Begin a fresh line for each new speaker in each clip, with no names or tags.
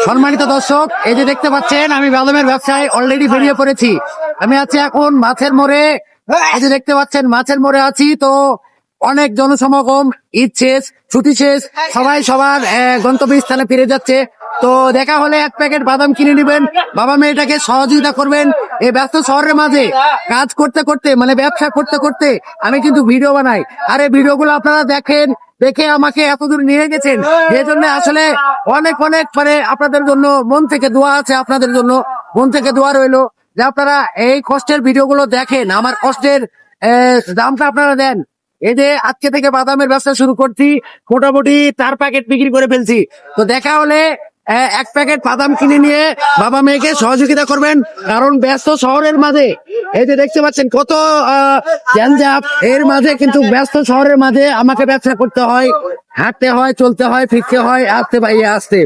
সম্মানিত দর্শক, এই যে দেখতে পাচ্ছেন আমি বাদামের ব্যবসায় অলরেডি বেরিয়ে পড়েছি। আমি আছি এখন মাছের মোড়ে। এই যে দেখতে পাচ্ছেন মাছের মোড়ে আছি। তো অনেক জনসমাগম, ঈদ শেষ, ছুটি শেষ, সবাই সবার গন্তব্যস্থানে ফিরে যাচ্ছে। তো দেখা হলে এক প্যাকেট বাদাম কিনে নেবেন, বাবা মেয়েটাকে সহযোগিতা করবেন। এই ব্যস্ত শহরের মাঝে কাজ করতে করতে, মানে ব্যবসা করতে করতে আমি কিন্তু ভিডিও বানাই। আর এই ভিডিওগুলো আপনারা দেখেন, দেখে আমাকে এতদূর নিয়ে গেছেন, এই জন্য আসলে অনেক অনেক মানে আপনাদের জন্য মন থেকে দোয়া আছে, আপনাদের জন্য মন থেকে দোয়া রইলো যে আপনারা এই কষ্টের ভিডিওগুলো দেখেন, আমার কষ্টের দামটা আপনারা দেন। এই যে আজকে থেকে বাদামের ব্যবসা শুরু করছি, মোটামুটি 4 প্যাকেট বিক্রি করে ফেলছি। তো দেখা হলে এক প্যাকেট বাদাম কিনে নিয়ে বাবা মেয়েকে সহযোগিতা করবেন, কারণ ব্যস্ত শহরের মাঝে এই যে দেখতে পাচ্ছেন কত গ্যাঞ্জাম, এর মাঝে কিন্তু ব্যস্ত শহরের মাঝে আমাকে ব্যবসা করতে হয়, হাঁটতে হয়, চলতে হয়, ফিরতে হয়, আসতে বাইরে আসতে,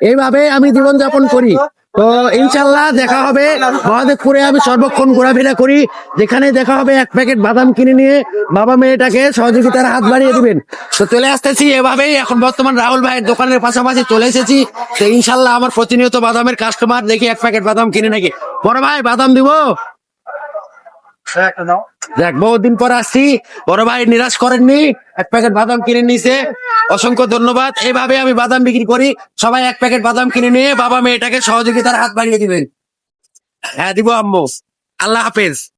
এইভাবে আমি জীবনযাপন করি। তো ইনশাল্লাহ দেখা হবে মহাদেবপুরে। আমি সর্বক্ষণ ঘোরাফেরা করি, যেখানে দেখা হবে এক প্যাকেট বাদাম কিনে নিয়ে বাবা মেয়েটাকে সহযোগিতার হাত বাড়িয়ে দিবেন। তো চলে আসতেছি এভাবেই। এখন বর্তমান রাহুল ভাইয়ের দোকানের পাশাপাশি চলে এসেছি। তো ইনশাল্লাহ আমার প্রতিনিয়ত বাদামের কাস্টমার, দেখি এক প্যাকেট বাদাম কিনে নাকি। বড় ভাই বাদাম দিব? দেখ, বহুদিন পর আসছি, বড় ভাই নিরাশ করেননি, এক প্যাকেট বাদাম কিনে নিছে, অসংখ্য ধন্যবাদ। এইভাবে আমি বাদাম বিক্রি করি, সবাই এক প্যাকেট বাদাম কিনে নিয়ে বাবা মেয়েটাকে সহযোগিতার হাত বাড়িয়ে দিবেন। হ্যাঁ দিব আম্মু। আল্লাহ হাফেজ।